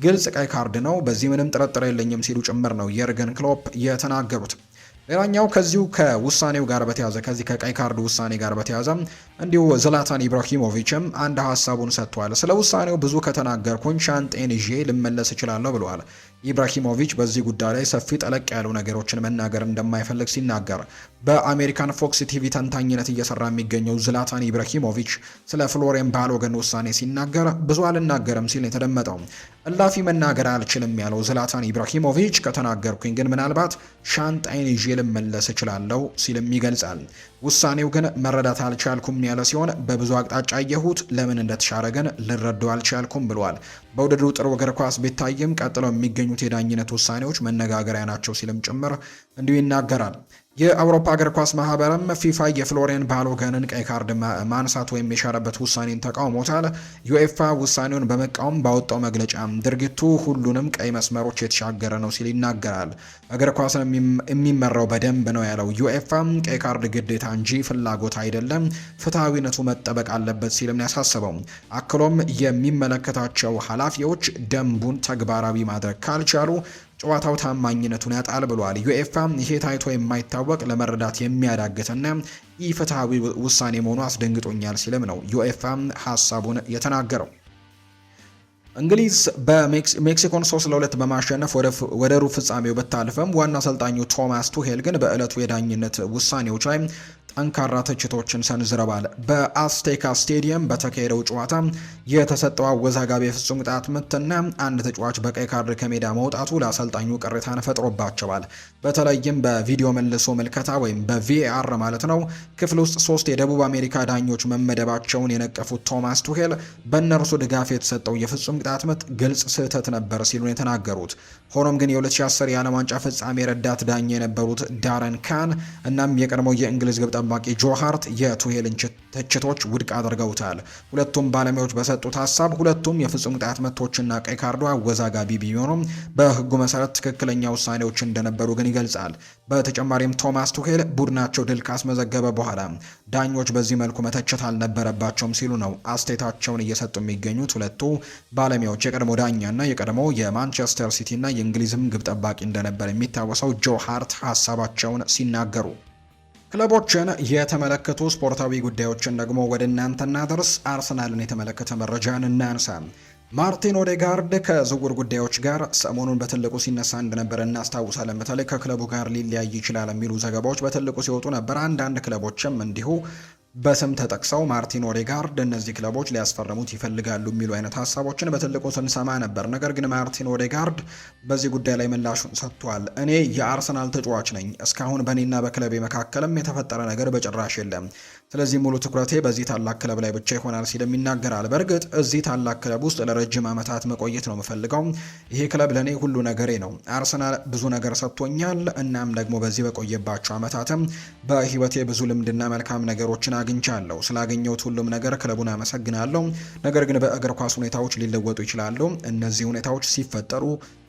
A: ግልጽ ቀይ ካርድ ነው፣ በዚህ ምንም ጥርጥር የለኝም ሲሉ ጭምር ነው የርገን ክሎፕ የተናገሩት። ሌላኛው ከዚሁ ከውሳኔው ጋር በተያዘ ከዚህ ከቀይ ካርድ ውሳኔ ጋር በተያዘ እንዲሁ ዝላታን ኢብራሂሞቪችም አንድ ሀሳቡን ሰጥቷል። ስለ ውሳኔው ብዙ ከተናገርኩኝ ሻንጤን ይዤ ልመለስ እችላለሁ ብለዋል። ኢብራሂሞቪች በዚህ ጉዳይ ላይ ሰፊ ጠለቅ ያሉ ነገሮችን መናገር እንደማይፈልግ ሲናገር፣ በአሜሪካን ፎክስ ቲቪ ተንታኝነት እየሰራ የሚገኘው ዝላታን ኢብራሂሞቪች ስለ ፍሎሪያን ባሎገን ውሳኔ ሲናገር ብዙ አልናገርም ሲል የተደመጠው እላፊ መናገር አልችልም ያለው ዝላታን ኢብራሂሞቪች ከተናገርኩኝ ግን ምናልባት ሻንጣይን ይዤ ልመለስ እችላለሁ ሲልም ይገልጻል። ውሳኔው ግን መረዳት አልቻልኩም ያለ ሲሆን በብዙ አቅጣጫ አየሁት፣ ለምን እንደተሻረ ግን ልረዳው አልቻልኩም ብሏል። በውድድሩ ጥሩ እግር ኳስ ቢታይም ቀጥለው የሚገኙት የዳኝነት ውሳኔዎች መነጋገሪያ ናቸው ሲልም ጭምር እንዲሁ ይናገራል። የአውሮፓ እግር ኳስ ማህበርም ፊፋ የፍሎሪያን ባሎገንን ቀይ ካርድ ማንሳት ወይም የሻረበት ውሳኔን ተቃውሞታል። ዩኤፋ ውሳኔውን በመቃወም ባወጣው መግለጫ ድርጊቱ ሁሉንም ቀይ መስመሮች የተሻገረ ነው ሲል ይናገራል። እግር ኳስን የሚመራው በደንብ ነው ያለው ዩኤፋ ቀይ ካርድ ግዴታ እንጂ ፍላጎት አይደለም፣ ፍትሐዊነቱ መጠበቅ አለበት ሲልም ያሳሰበው። አክሎም የሚመለከታቸው ኃላፊዎች ደንቡን ተግባራዊ ማድረግ ካልቻሉ ጨዋታው ታማኝነቱን ያጣል ብሏል። ዩኤፋ ይሄ ታይቶ የማይታወቅ ለመረዳት የሚያዳግትና ኢፍትሐዊ ውሳኔ መሆኑ አስደንግጦኛል ሲልም ነው ዩኤፋ ሀሳቡን የተናገረው። እንግሊዝ በሜክሲኮን 3-2 በማሸነፍ ወደ ሩብ ፍጻሜው ብታልፈም ዋና አሰልጣኙ ቶማስ ቱሄል ግን በዕለቱ የዳኝነት ውሳኔዎች ላይ ጠንካራ ትችቶችን ሰንዝረዋል። በአስቴካ ስቴዲየም በተካሄደው ጨዋታ የተሰጠው አወዛጋቢ የፍጹም ቅጣት ምትና አንድ ተጫዋች በቀይ ካርድ ከሜዳ መውጣቱ ለአሰልጣኙ ቅሬታን ፈጥሮባቸዋል። በተለይም በቪዲዮ መልሶ ምልከታ ወይም በቪኤአር ማለት ነው ክፍል ውስጥ 3 የደቡብ አሜሪካ ዳኞች መመደባቸውን የነቀፉት ቶማስ ቱሄል በእነርሱ ድጋፍ የተሰጠው የፍጹም ቅጣት ምት ግልጽ ስህተት ነበር ሲሉ የተናገሩት። ሆኖም ግን የ2010 የዓለም ዋንጫ ፍጻሜ ረዳት ዳኛ የነበሩት ዳረን ካን እናም የቀድሞው የእንግሊዝ ግብ ጠባቂ ጆ ሃርት የቱሄልን ትችቶች ውድቅ አድርገውታል። ሁለቱም ባለሙያዎች በሰጡት ሀሳብ ሁለቱም የፍጹም ቅጣት ምቶችና ቀይ ካርዱ አወዛጋቢ ቢሆኑም በሕጉ መሰረት ትክክለኛ ውሳኔዎች እንደነበሩ ግን ይገልጻል። በተጨማሪም ቶማስ ቱሄል ቡድናቸው ድል ካስመዘገበ በኋላ ዳኞች በዚህ መልኩ መተቸት አልነበረባቸውም ሲሉ ነው አስተያየታቸውን እየሰጡ የሚገኙት ሁለቱ ባለሙያዎች። የቀድሞ ዳኛና የቀድሞ የማንቸስተር ሲቲና የእንግሊዝም ግብ ጠባቂ እንደነበር የሚታወሰው ጆ ሃርት ሀሳባቸውን ሲናገሩ ክለቦችን የተመለከቱ ስፖርታዊ ጉዳዮችን ደግሞ ወደ እናንተ እናደርስ። አርሰናልን የተመለከተ መረጃን እናንሳ። ማርቲን ኦዴጋርድ ከዝውውር ጉዳዮች ጋር ሰሞኑን በትልቁ ሲነሳ እንደነበር እናስታውሳለን። በተለይ ከክለቡ ጋር ሊለያይ ይችላል የሚሉ ዘገባዎች በትልቁ ሲወጡ ነበር። አንዳንድ ክለቦችም እንዲሁ በስም ተጠቅሰው ማርቲን ኦዴጋርድ እነዚህ ክለቦች ሊያስፈርሙት ይፈልጋሉ የሚሉ አይነት ሀሳቦችን በትልቁ ስንሰማ ነበር። ነገር ግን ማርቲን ኦዴጋርድ በዚህ ጉዳይ ላይ ምላሹን ሰጥቷል። እኔ የአርሰናል ተጫዋች ነኝ። እስካሁን በእኔና በክለቤ መካከልም የተፈጠረ ነገር በጭራሽ የለም። ስለዚህ ሙሉ ትኩረቴ በዚህ ታላቅ ክለብ ላይ ብቻ ይሆናል ሲልም ይናገራል። በእርግጥ እዚህ ታላቅ ክለብ ውስጥ ለረጅም ዓመታት መቆየት ነው የምፈልገው። ይሄ ክለብ ለእኔ ሁሉ ነገሬ ነው። አርሰናል ብዙ ነገር ሰጥቶኛል። እናም ደግሞ በዚህ በቆየባቸው ዓመታትም በህይወቴ ብዙ ልምድና መልካም ነገሮችን አግኝቻለሁ። ስላገኘሁት ሁሉም ነገር ክለቡን አመሰግናለሁ። ነገር ግን በእግር ኳስ ሁኔታዎች ሊለወጡ ይችላሉ። እነዚህ ሁኔታዎች ሲፈጠሩ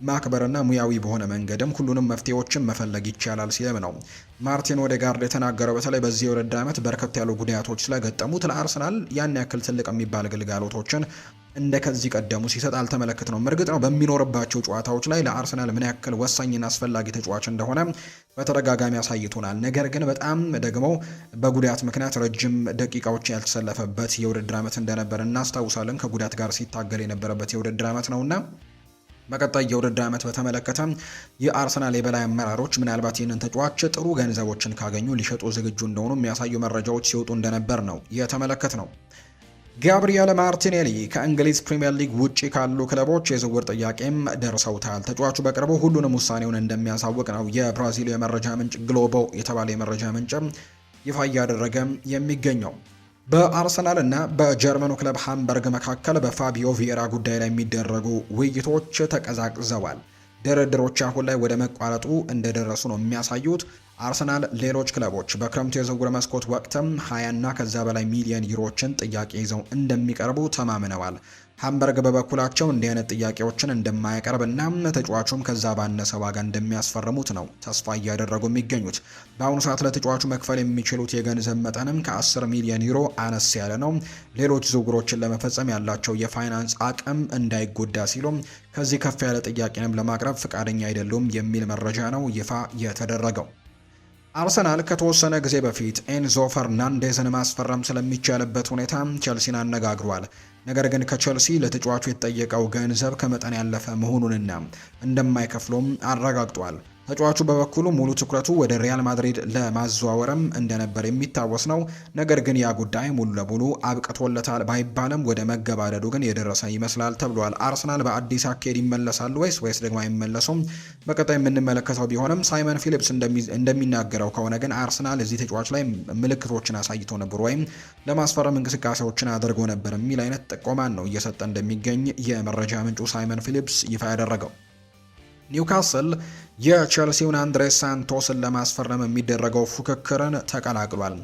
A: ማክበርና ሙያዊ በሆነ መንገድም ሁሉንም መፍትሄዎችን መፈለግ ይቻላል ሲልም ነው ማርቲን ኦዴጋርድ የተናገረው። በተለይ በዚህ የውድድር ዓመት በርከት ያሉ ጉዳቶች ስለገጠሙት ለአርሰናል ያን ያክል ትልቅ የሚባል ግልጋሎቶችን እንደ ከዚህ ቀደሙ ሲሰጥ አልተመለከት ነው። እርግጥ ነው በሚኖርባቸው ጨዋታዎች ላይ ለአርሰናል ምን ያክል ወሳኝና አስፈላጊ ተጫዋች እንደሆነ በተደጋጋሚ አሳይቶናል። ነገር ግን በጣም ደግሞ በጉዳት ምክንያት ረጅም ደቂቃዎች ያልተሰለፈበት የውድድር ዓመት እንደነበር እናስታውሳለን። ከጉዳት ጋር ሲታገል የነበረበት የውድድር ዓመት ነውና በቀጣይ የውድድር ዓመት በተመለከተ የአርሰናል የበላይ አመራሮች ምናልባት ይህንን ተጫዋች ጥሩ ገንዘቦችን ካገኙ ሊሸጡ ዝግጁ እንደሆኑ የሚያሳዩ መረጃዎች ሲወጡ እንደነበር ነው የተመለከት ነው። ጋብሪኤል ማርቲኔሊ ከእንግሊዝ ፕሪምየር ሊግ ውጪ ካሉ ክለቦች የዝውውር ጥያቄም ደርሰውታል። ተጫዋቹ በቅርቡ ሁሉንም ውሳኔውን እንደሚያሳውቅ ነው የብራዚል የመረጃ ምንጭ ግሎቦ የተባለ የመረጃ ምንጭ ይፋ እያደረገ የሚገኘው። በአርሰናል እና በጀርመኑ ክለብ ሃምበርግ መካከል በፋቢዮ ቪዬራ ጉዳይ ላይ የሚደረጉ ውይይቶች ተቀዛቅዘዋል። ድርድሮች አሁን ላይ ወደ መቋረጡ እንደደረሱ ነው የሚያሳዩት። አርሰናል ሌሎች ክለቦች በክረምቱ የዝውውር መስኮት ወቅትም 20 እና ከዛ በላይ ሚሊዮን ዩሮዎችን ጥያቄ ይዘው እንደሚቀርቡ ተማምነዋል። ሃምበርግ በበኩላቸው እንዲህ አይነት ጥያቄዎችን እንደማያቀርብና ተጫዋቹም ከዛ ባነሰ ዋጋ እንደሚያስፈርሙት ነው ተስፋ እያደረጉ የሚገኙት። በአሁኑ ሰዓት ለተጫዋቹ መክፈል የሚችሉት የገንዘብ መጠንም ከ10 ሚሊዮን ዩሮ አነስ ያለ ነው። ሌሎች ዝውውሮችን ለመፈጸም ያላቸው የፋይናንስ አቅም እንዳይጎዳ ሲሉም ከዚህ ከፍ ያለ ጥያቄንም ለማቅረብ ፈቃደኛ አይደሉም የሚል መረጃ ነው ይፋ የተደረገው። አርሰናል ከተወሰነ ጊዜ በፊት ኤንዞ ፈርናንዴዝን ማስፈረም ስለሚቻልበት ሁኔታ ቸልሲን አነጋግሯል። ነገር ግን ከቸልሲ ለተጫዋቹ የተጠየቀው ገንዘብ ከመጠን ያለፈ መሆኑንና እንደማይከፍሉም አረጋግጧል። ተጫዋቹ በበኩሉ ሙሉ ትኩረቱ ወደ ሪያል ማድሪድ ለማዘዋወርም እንደነበር የሚታወስ ነው። ነገር ግን ያ ጉዳይ ሙሉ ለሙሉ አብቅቶለታል ባይባልም ወደ መገባደዱ ግን የደረሰ ይመስላል ተብሏል። አርሰናል በአዲስ አካሄድ ይመለሳሉ ወይስ ደግሞ አይመለሱም? በቀጣይ የምንመለከተው ቢሆንም ሳይመን ፊሊፕስ እንደሚናገረው ከሆነ ግን አርሰናል እዚህ ተጫዋች ላይ ምልክቶችን አሳይቶ ነበር ወይም ለማስፈረም እንቅስቃሴዎችን አድርጎ ነበር የሚል አይነት ጥቆማን ነው እየሰጠ እንደሚገኝ የመረጃ ምንጩ ሳይመን ፊሊፕስ ይፋ ያደረገው። ኒውካስል የቼልሲውን አንድሬስ ሳንቶስን ለማስፈረም የሚደረገው ፉክክርን ተቀላቅሏል።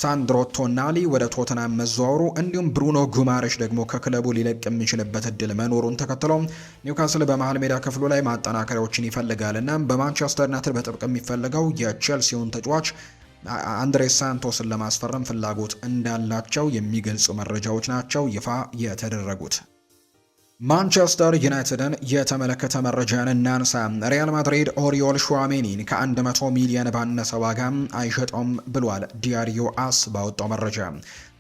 A: ሳንድሮ ቶናሊ ወደ ቶተናም መዘዋወሩ እንዲሁም ብሩኖ ጉማሬሽ ደግሞ ከክለቡ ሊለቅ የሚችልበት እድል መኖሩን ተከትሎ ኒውካስል በመሃል ሜዳ ክፍሉ ላይ ማጠናከሪያዎችን ይፈልጋል እና በማንቸስተር ዩናይትድ በጥብቅ የሚፈልገው የቼልሲውን ተጫዋች አንድሬስ ሳንቶስን ለማስፈረም ፍላጎት እንዳላቸው የሚገልጹ መረጃዎች ናቸው ይፋ የተደረጉት። ማንቸስተር ዩናይትድን የተመለከተ መረጃን እናንሳ። ሪያል ማድሪድ ኦሪዮል ሹዋሜኒን ከ100 ሚሊዮን ባነሰ ዋጋ አይሸጠውም ብሏል ዲያሪዮ አስ ባወጣው መረጃ።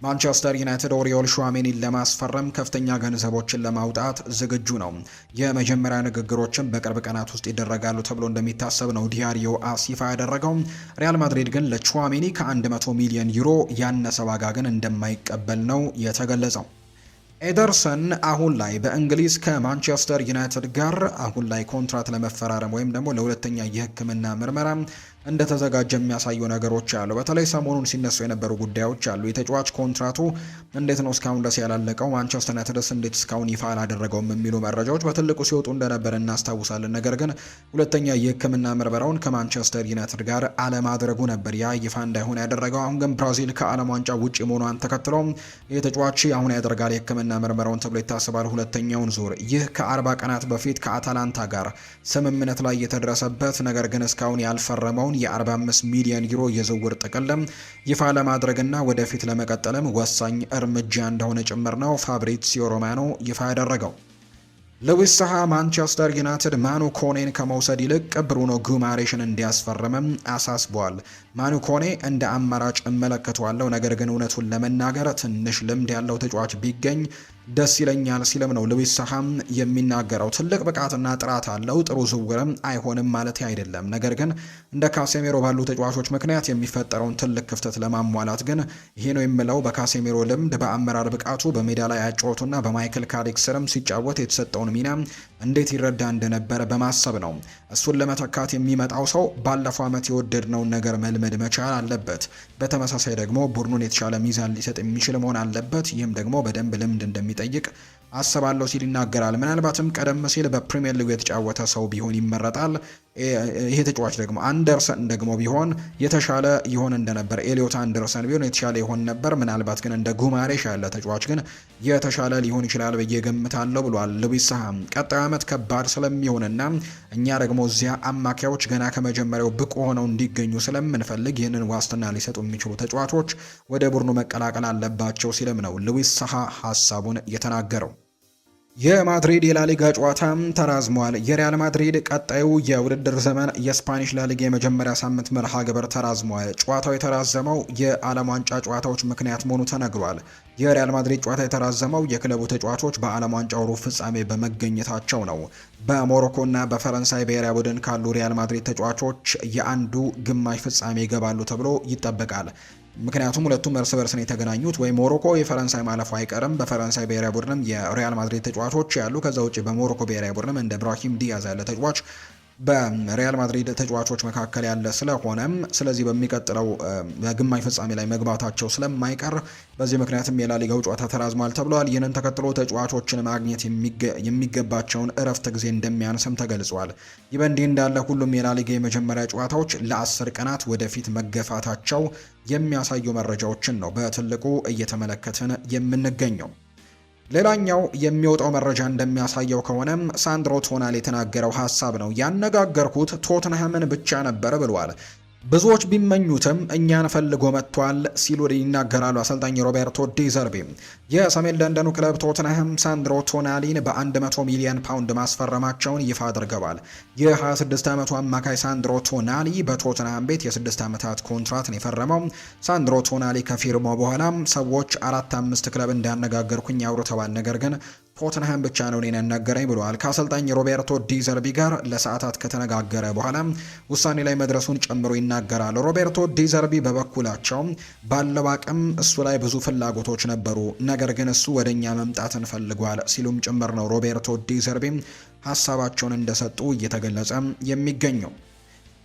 A: ማንቸስተር ዩናይትድ ኦሪዮል ሹዋሜኒን ለማስፈረም ከፍተኛ ገንዘቦችን ለማውጣት ዝግጁ ነው። የመጀመሪያ ንግግሮችን በቅርብ ቀናት ውስጥ ይደረጋሉ ተብሎ እንደሚታሰብ ነው ዲያሪዮ አስ ይፋ ያደረገው። ሪያል ማድሪድ ግን ለሹዋሜኒ ከ100 ሚሊዮን ዩሮ ያነሰ ዋጋ ግን እንደማይቀበል ነው የተገለጸው። ኤደርሰን አሁን ላይ በእንግሊዝ ከማንቸስተር ዩናይትድ ጋር አሁን ላይ ኮንትራት ለመፈራረም ወይም ደግሞ ለሁለተኛ የሕክምና ምርመራ እንደተዘጋጀ የሚያሳዩ ነገሮች አሉ። በተለይ ሰሞኑን ሲነሱ የነበሩ ጉዳዮች አሉ። የተጫዋች ኮንትራቱ እንዴት ነው እስካሁን ድረስ ያላለቀው? ማንቸስተር ዩናይትድስ እንዴት እስካሁን ይፋ አላደረገውም? የሚሉ መረጃዎች በትልቁ ሲወጡ እንደነበር እናስታውሳለን። ነገር ግን ሁለተኛ የሕክምና ምርመራውን ከማንቸስተር ዩናይትድ ጋር አለማድረጉ ነበር ያ ይፋ እንዳይሆን ያደረገው። አሁን ግን ብራዚል ከዓለም ዋንጫ ውጪ መሆኗን ተከትሎ የተጫዋች አሁን ያደርጋል የሕክምና ምርመራውን ተብሎ ይታሰባል። ሁለተኛውን ዙር ይህ ከ40 ቀናት በፊት ከአታላንታ ጋር ስምምነት ላይ የተደረሰበት ነገር ግን እስካሁን ያልፈረመው የ45 ሚሊዮን ዩሮ የዝውውር ጥቅልም ይፋ ለማድረግና ወደፊት ለመቀጠልም ወሳኝ እርምጃ እንደሆነ ጭምር ነው ፋብሪዚዮ ሮማኖ ይፋ ያደረገው። ሉዊስ ሳሃ ማንቸስተር ዩናይትድ ማኑ ኮኔን ከመውሰድ ይልቅ ብሩኖ ጉማሬሽን እንዲያስፈርምም አሳስቧል። ማኑ ኮኔ እንደ አማራጭ እመለከተዋለሁ፣ ነገር ግን እውነቱን ለመናገር ትንሽ ልምድ ያለው ተጫዋች ቢገኝ ደስ ይለኛል ሲልም ነው ሉዊስ ሳሃም የሚናገረው። ትልቅ ብቃትና ጥራት አለው፣ ጥሩ ዝውውርም አይሆንም ማለት አይደለም። ነገር ግን እንደ ካሴሜሮ ባሉ ተጫዋቾች ምክንያት የሚፈጠረውን ትልቅ ክፍተት ለማሟላት ግን ይሄ ነው የምለው በካሴሜሮ ልምድ፣ በአመራር ብቃቱ፣ በሜዳ ላይ ያጫወቱና በማይክል ካሪክ ስርም ሲጫወት የተሰጠውን ሚና እንዴት ይረዳ እንደነበረ በማሰብ ነው። እሱን ለመተካት የሚመጣው ሰው ባለፈው ዓመት የወደድነውን ነገር መልመድ መቻል አለበት። በተመሳሳይ ደግሞ ቡድኑን የተሻለ ሚዛን ሊሰጥ የሚችል መሆን አለበት። ይህም ደግሞ በደንብ ልምድ እንደሚጠይቅ አስባለሁ ሲል ይናገራል። ምናልባትም ቀደም ሲል በፕሪሚየር ሊግ የተጫወተ ሰው ቢሆን ይመረጣል። ይሄ ተጫዋች ደግሞ አንደርሰን ደግሞ ቢሆን የተሻለ ይሆን እንደነበር፣ ኤሊዮት አንደርሰን ቢሆን የተሻለ ይሆን ነበር። ምናልባት ግን እንደ ጉማሬሽ ያለ ተጫዋች ግን የተሻለ ሊሆን ይችላል ብዬ ገምታለሁ ብሏል ሉዊስ ሳሃ። ቀጣዩ ዓመት ከባድ ስለሚሆንና እኛ ደግሞ እዚያ አማካዮች ገና ከመጀመሪያው ብቁ ሆነው እንዲገኙ ስለምንፈልግ ይህንን ዋስትና ሊሰጡ የሚችሉ ተጫዋቾች ወደ ቡድኑ መቀላቀል አለባቸው ሲልም ነው ሉዊስ ሳሃ ሀሳቡን የተናገረው። የማድሪድ የላሊጋ ጨዋታ ተራዝሟል። የሪያል ማድሪድ ቀጣዩ የውድድር ዘመን የስፓኒሽ ላሊጋ የመጀመሪያ ሳምንት መርሃ ግብር ተራዝሟል። ጨዋታው የተራዘመው የዓለም ዋንጫ ጨዋታዎች ምክንያት መሆኑ ተነግሯል። የሪያል ማድሪድ ጨዋታ የተራዘመው የክለቡ ተጫዋቾች በዓለም ዋንጫው ሩብ ፍጻሜ በመገኘታቸው ነው። በሞሮኮና በፈረንሳይ ብሔራዊ ቡድን ካሉ ሪያል ማድሪድ ተጫዋቾች የአንዱ ግማሽ ፍጻሜ ይገባሉ ተብሎ ይጠበቃል። ምክንያቱም ሁለቱም እርስ በርስ ነው የተገናኙት። ወይ ሞሮኮ የፈረንሳይ ማለፉ አይቀርም። በፈረንሳይ ብሔራዊ ቡድንም የሪያል ማድሪድ ተጫዋቾች ያሉ፣ ከዛ ውጭ በሞሮኮ ብሔራዊ ቡድንም እንደ ብራሂም ዲያዝ ያለ ተጫዋች በሪያል ማድሪድ ተጫዋቾች መካከል ያለ ስለሆነም ስለዚህ በሚቀጥለው በግማሽ ፍጻሜ ላይ መግባታቸው ስለማይቀር በዚህ ምክንያትም የላሊጋው ጨዋታ ተራዝሟል ተብሏል። ይህንን ተከትሎ ተጫዋቾችን ማግኘት የሚገባቸውን እረፍት ጊዜ እንደሚያንስም ተገልጿል። ይህ በእንዲህ እንዳለ ሁሉም የላሊጋ የመጀመሪያ ጨዋታዎች ለ10 ቀናት ወደፊት መገፋታቸው የሚያሳዩ መረጃዎችን ነው በትልቁ እየተመለከትን የምንገኘው። ሌላኛው የሚወጣው መረጃ እንደሚያሳየው ከሆነም ሳንድሮ ቶናሊ የተናገረው ሀሳብ ነው። ያነጋገርኩት ቶትንሃምን ብቻ ነበር ብሏል። ብዙዎች ቢመኙትም እኛን ፈልጎ መጥቷል ሲሉ ይናገራሉ አሰልጣኝ ሮቤርቶ ዲ ዘርቢ። የሰሜን ለንደኑ ክለብ ቶትንሃም ሳንድሮ ቶናሊን በ100 ሚሊዮን ፓውንድ ማስፈረማቸውን ይፋ አድርገዋል። የ26 ዓመቱ አማካይ ሳንድሮ ቶናሊ በቶትንሃም ቤት የ6 ዓመታት ኮንትራትን የፈረመው። ሳንድሮ ቶናሊ ከፊርማው በኋላ ሰዎች 4-5 ክለብ እንዳነጋገርኩኝ አውርተዋል፣ ነገር ግን ቶትንሃም ብቻ ነው እኔን ያናገረኝ ብለዋል። ከአሰልጣኝ ሮቤርቶ ዲ ዘርቢ ጋር ለሰዓታት ከተነጋገረ በኋላ ውሳኔ ላይ መድረሱን ጨምሮ ይናገራል። ሮቤርቶ ዲ ዘርቢ በበኩላቸው ባለው አቅም እሱ ላይ ብዙ ፍላጎቶች ነበሩ፣ ነገር ግን እሱ ወደኛ መምጣትን ፈልጓል ሲሉም ጭምር ነው ሮቤርቶ ዲ ዘርቢ ሀሳባቸውን እንደሰጡ እየተገለጸ የሚገኘው።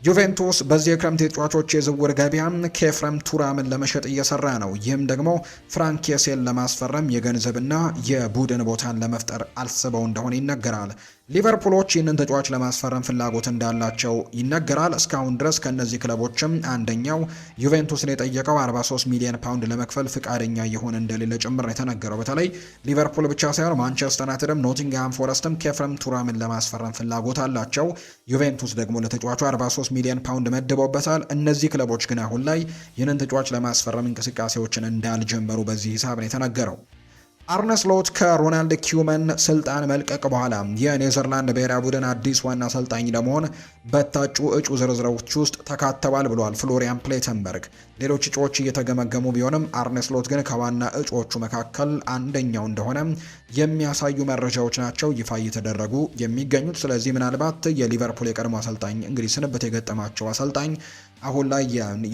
A: ዩቬንቱስ በዚህ የክረምት ተጫዋቾች የዝውውር ገበያ ኬፍረም ቱራምን ለመሸጥ እየሰራ ነው። ይህም ደግሞ ፍራንክ ኬሴን ለማስፈረም የገንዘብና የቡድን ቦታን ለመፍጠር አልስበው እንደሆነ ይነገራል። ሊቨርፑሎች ይህንን ተጫዋች ለማስፈረም ፍላጎት እንዳላቸው ይነገራል። እስካሁን ድረስ ከእነዚህ ክለቦችም አንደኛው ዩቬንቱስን የጠየቀው 43 ሚሊዮን ፓውንድ ለመክፈል ፍቃደኛ የሆነ እንደሌለ ጭምር የተነገረው። በተለይ ሊቨርፑል ብቻ ሳይሆን ማንቸስተር ዩናይትድም ኖቲንግሃም ፎረስትም ኬፍረም ቱራምን ለማስፈረም ፍላጎት አላቸው። ዩቬንቱስ ደግሞ ለተጫዋቹ 43 ሚሊዮን ፓውንድ መድበውበታል። እነዚህ ክለቦች ግን አሁን ላይ ይህንን ተጫዋች ለማስፈረም እንቅስቃሴዎችን እንዳልጀመሩ በዚህ ሂሳብ ነው የተነገረው። አርነ ስሎት ከሮናልድ ኪውመን ስልጣን መልቀቅ በኋላ የኔዘርላንድ ብሔራዊ ቡድን አዲስ ዋና አሰልጣኝ ለመሆን በታጩ እጩ ዝርዝሮች ውስጥ ተካተዋል ብለዋል ፍሎሪያን ፕሌተንበርግ። ሌሎች እጩዎች እየተገመገሙ ቢሆንም አርነ ስሎት ግን ከዋና እጩዎቹ መካከል አንደኛው እንደሆነ የሚያሳዩ መረጃዎች ናቸው ይፋ እየተደረጉ የሚገኙት። ስለዚህ ምናልባት የሊቨርፑል የቀድሞ አሰልጣኝ እንግዲህ ስንብት የገጠማቸው አሰልጣኝ አሁን ላይ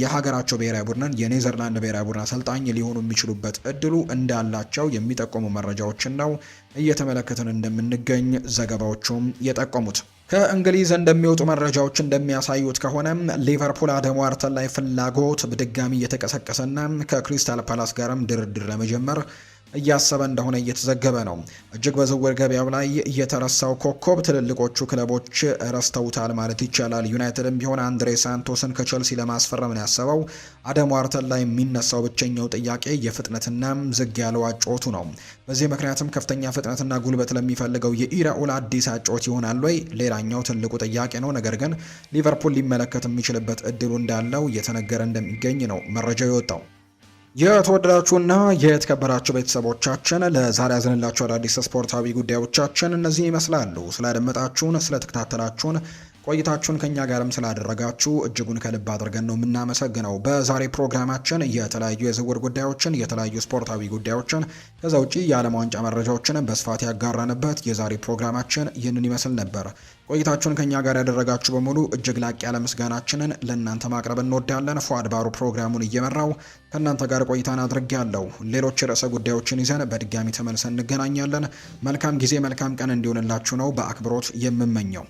A: የሀገራቸው ብሔራዊ ቡድንን የኔዘርላንድ ብሔራዊ ቡድን አሰልጣኝ ሊሆኑ የሚችሉበት እድሉ እንዳላቸው የሚጠቁሙ መረጃዎችን ነው እየተመለከትን እንደምንገኝ ዘገባዎቹም የጠቆሙት። ከእንግሊዝ እንደሚወጡ መረጃዎች እንደሚያሳዩት ከሆነ ሊቨርፑል አደም ዋርተን ላይ ፍላጎት በድጋሚ እየተቀሰቀሰና ከክሪስታል ፓላስ ጋርም ድርድር ለመጀመር እያሰበ እንደሆነ እየተዘገበ ነው። እጅግ በዝውውር ገበያው ላይ የተረሳው ኮከብ ትልልቆቹ ክለቦች ረስተውታል ማለት ይቻላል። ዩናይትድም ቢሆን አንድሬ ሳንቶስን ከቸልሲ ለማስፈረም ነው ያሰበው። አደም ዋርተን ላይ የሚነሳው ብቸኛው ጥያቄ የፍጥነትና ዝግ ያለው አጨዋወቱ ነው። በዚህ ምክንያትም ከፍተኛ ፍጥነትና ጉልበት ለሚፈልገው የኢራኦል አዲስ አጨዋወት ይሆናል ወይ ሌላኛው ትልቁ ጥያቄ ነው። ነገር ግን ሊቨርፑል ሊመለከት የሚችልበት እድሉ እንዳለው እየተነገረ እንደሚገኝ ነው መረጃው የወጣው። የተወደዳችሁና የተከበራችሁ ቤተሰቦቻችን ለዛሬ ያዝንላችሁ አዳዲስ ስፖርታዊ ጉዳዮቻችን እነዚህ ይመስላሉ። ስላደመጣችሁን፣ ስለተከታተላችሁን ቆይታችሁን ከኛ ጋርም ስላደረጋችሁ እጅጉን ከልብ አድርገን ነው የምናመሰግነው። በዛሬ ፕሮግራማችን የተለያዩ የዝውውር ጉዳዮችን፣ የተለያዩ ስፖርታዊ ጉዳዮችን፣ ከዛ ውጪ የዓለም ዋንጫ መረጃዎችን በስፋት ያጋራንበት የዛሬ ፕሮግራማችን ይህንን ይመስል ነበር። ቆይታችሁን ከኛ ጋር ያደረጋችሁ በሙሉ እጅግ ላቅ ያለ ምስጋናችንን ለእናንተ ማቅረብ እንወዳለን። ፏድ ባሩ ፕሮግራሙን እየመራው ከእናንተ ጋር ቆይታን አድርጌያለሁ። ሌሎች ርዕሰ ጉዳዮችን ይዘን በድጋሚ ተመልሰን እንገናኛለን። መልካም ጊዜ መልካም ቀን እንዲሆንላችሁ ነው በአክብሮት የምመኘው።